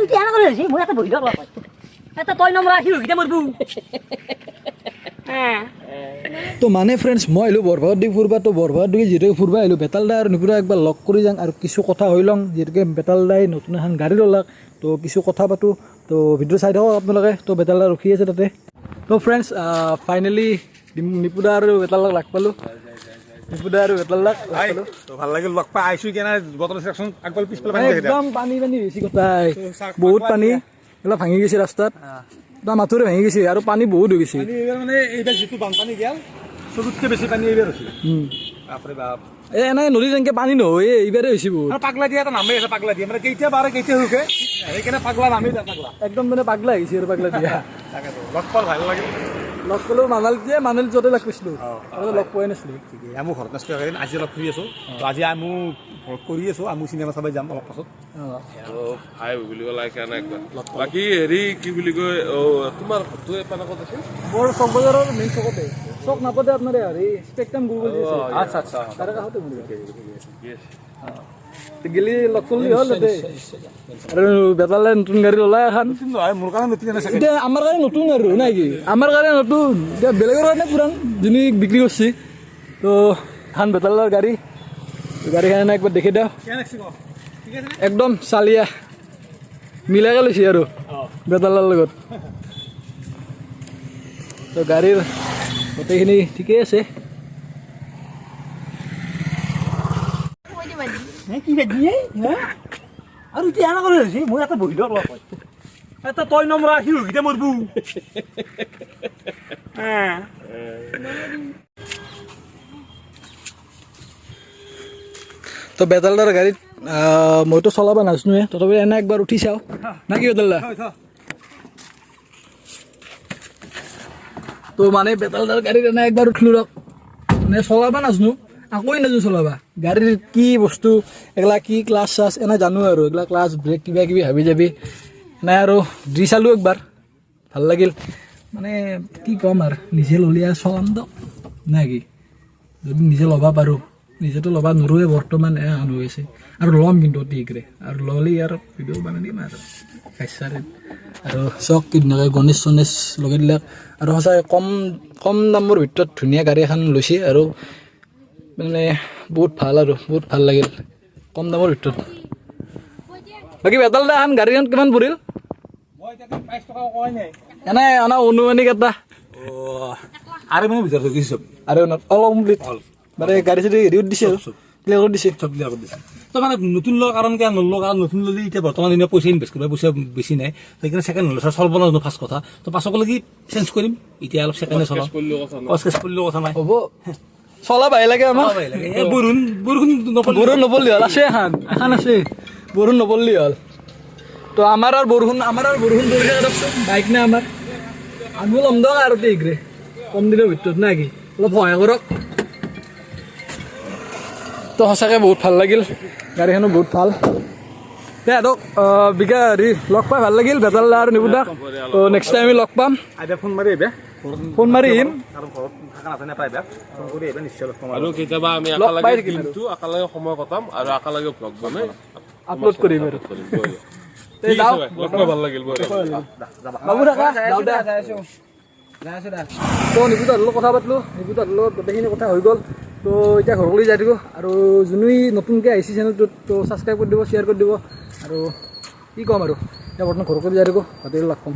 এতিয়া না কৰিছি মই এটা বহি লওক এটা তই নম্বৰ আহি ৰখি দে মৰবু তো মানে ফ্ৰেণ্ডছ মই আহিলোঁ বৰভাগত দি ফুৰবা তো বৰভাগত দি যিহেতুকে ফুৰবা আহিলোঁ বেতালদা আৰু নিপুৰা একবাৰ লগ কৰি যাওঁ আৰু কিছু কথা হৈ লওঁ যিহেতুকে বেতালদাই নতুন এখন গাড়ী ল'লাক তো কিছু কথা পাতোঁ তো ভিডিঅ' চাই থাকক আপোনালোকে তো বেতালদা ৰখি আছে তাতে তো ফ্ৰেণ্ডছ ফাইনেলি নিপুদা আৰু বেতালদাক লগ পালোঁ নিপুদা আৰু বেতালদাক তো ভাল লাগিল লগ পাই আহিছোঁ কেনে বতৰ চাকচোন আগফালে পিছফালে একদম পানী হৈছে কথাই বহুত পানী এইবিলাক ভাঙি গৈছে ৰাস্তাত তাৰ মাথোৰে ভাঙি গৈছে আৰু পানী বহুত হৈ গৈছে এইবাৰ মানে এইবাৰ যিটো বানপানী গেল চবতকৈ বেছি পানী এইবাৰ হৈছে বাপৰে বাপ এনে নদীত এনেকৈ পানী নহয় এইবাৰে হৈছে বহুত আৰু পাগলা দিয়া এটা নামেই আছে পাগলা দিয়া মানে কেতিয়া বাৰে কেতিয়া শুকে সেইকাৰণে পাগলা নামেই দিয়া পাগলা একদম মানে পাগলা আহিছে আৰু পাগলা দিয়া তাকেতো লগ পাল ভাল লাগিল লগ পালোঁ মানালীত য'তে লগ পাইছিলোঁ আৰু লগ পোৱাই নাছিলোঁ মোৰ ঘৰত নাছিল আজি অলপ ফুৰি আছোঁ আজি আমি ঘৰত কৰি আছোঁ আমি চিনেমা চাব যাম অলপ পাছত ভাই বুলি ক'লাই কাৰণে একবাৰ বাকী হেৰি কি বুলি কয় তোমাৰ ঘৰটো এপানে ক'ত আছিল মোৰ চক বজাৰৰ মেইন চকতে চক নাপাতে আপোনাৰ হেৰি স্পেক্ট্ৰাম গুগল আচ্ছা আচ্ছা তাৰে কাষতে গেলি লগ কৰিলি হ'ল তাতে আৰু বেতালে নতুন গাড়ী ল'লা এখন নহয় মোৰ কাৰণে নতুন আনে এতিয়া আমাৰ কাৰণে নতুন আৰু নাই কি আমাৰ কাৰণে নতুন এতিয়া বেলেগৰ কাৰণে পুৰাণ যোনে বিক্ৰী কৰিছে তো এখন বেতালৰ গাড়ীখন একবাৰ দেখি দিওঁ একদম চালিয়া মিলাকে লৈছে আৰু বেতালৰ লগত তো গাড়ীৰ গোটেইখিনি ঠিকেই আছে কি বাজি আৰু এতিয়া না কৰিছি মই এটা বহি লওক এটা তই নম্বৰ আহি ৰখি দে মৰবু তো বেতালদাৰ গাড়ীত মইতো চলাব নাজানোৱে তথাপি এনে একবাৰ উঠি চাওঁ না কি বেতালদা তো মানে বেতালদাৰ গাড়ীত এনে একবাৰ উঠিলোঁ ৰক মানে চলাব নাজানো আকোৱেই নাজানো চলাবা গাড়ীৰ কি বস্তু এইগিলা কি ক্লাছ চাছ এনে জানো আৰু এইগিলা ক্লাছ ব্ৰেক কিবা কিবি ভাবি যাবি এনে আৰু দি চালোঁ একবাৰ ভাল লাগিল মানে কি ক'ম আৰু নিজে ল'লি আৰু চলাম দ নাই কি যদি নিজে ল'ব পাৰোঁ নিজেতো ল'ব নোৱাৰোৱে বৰ্তমান আন হৈ আছে আৰু ল'ম কিন্তু অতি শীঘ্ৰে আৰু ল'লে আৰু ভিডিঅ' বনাই দিম আৰু কাইচাৰে আৰু চক কি ধুনীয়াকৈ গণেশ চনেশ লগাই দিলাক আৰু সঁচাকৈ কম দামৰ ভিতৰত ধুনীয়া গাড়ী এখন লৈছে আৰু মানে বহুত ভাল আৰু বহুত ভাল লাগিল কম দামৰ ভিতৰত বাকী বেতালদা এখন গাড়ীখন কিমান পৰিল এনে অনা অনুমানিক এটা আৰু মানে ভিতৰত গৈছে চব আৰু অলপ কমপ্লিট মানে গাড়ী চাড়ী হেৰিত দিছে আৰু ক্লিয়াৰ কৰি দিছে চব ক্লিয়াৰ কৰি দিছে তো মানে নতুন লোৱাৰ কাৰণ কিয় নল'লোঁ কাৰণ নতুন ল'লে এতিয়া বৰ্তমান দিনত পইচা ইনভেষ্ট কৰিব পইচা বেছি নাই সেইকাৰণে ছেকেণ্ড ল'লে চলিব নাজানো ফাৰ্ষ্ট কথা তো পাছক লাগি চেঞ্জ কৰিম এতিয়া অলপ ছেকেণ্ডে চলাম কচ পৰিলেও কথা নাই হ'ব চলা ভাই লাগে আমাৰ বৰষুণ নপৰিলে হ'ল আছে এখন আছে বৰষুণ নপৰিলে হ'ল তো আমাৰ আৰু বৰষুণ পৰিলে বাইক নাই আমাৰ আমি ল'ম দক আৰু শীঘ্ৰে কম দিনৰ ভিতৰত নাই কি অলপ সহায় কৰক তো সঁচাকৈ বহুত ভাল লাগিল গাড়ীখনো বহুত ভাল সিহঁতক বিঘা হেৰি লগ পাই ভাল লাগিল বেতালদা আৰু নিপুদাক তো নেক্সট টাইম আমি লগ পাম ফোন মাৰি আহিবা ফোন মাৰি আহিম কাৰণ ঘৰত থকা নাথাকে নাপাইবা ফোন কৰি আহিবা নিশ্চয় লগ পাম আৰু কেতিয়াবা আমি লগ পাই একেলগে থাকিম আৰু। দিনটো একেলগে সময় কটাম আৰু একেলগে ব্লগ বনাই আপলোড কৰিম আৰু ঠিক যাওঁ। আছে লগ পাই ভাল লাগিল বাবু থাকা যাওঁ দে তো নিপুদাহঁতৰ লগত কথা পাতিলোঁ নিপুদাহঁতৰ লগত গোটেইখিনি কথা হৈ গ'ল তো এতিয়া ঘৰলৈ যাই থাকিব আৰু যোনে নতুনকৈ আহিছে চেনেলটোত তো ছাবস্ক্ৰাইব কৰি দিব শ্বেয়াৰ কৰি দিব আৰু কি ক'ম আৰু এতিয়া বৰ্তমান ঘৰলৈ যাই থাকিব তাতে লগ পাম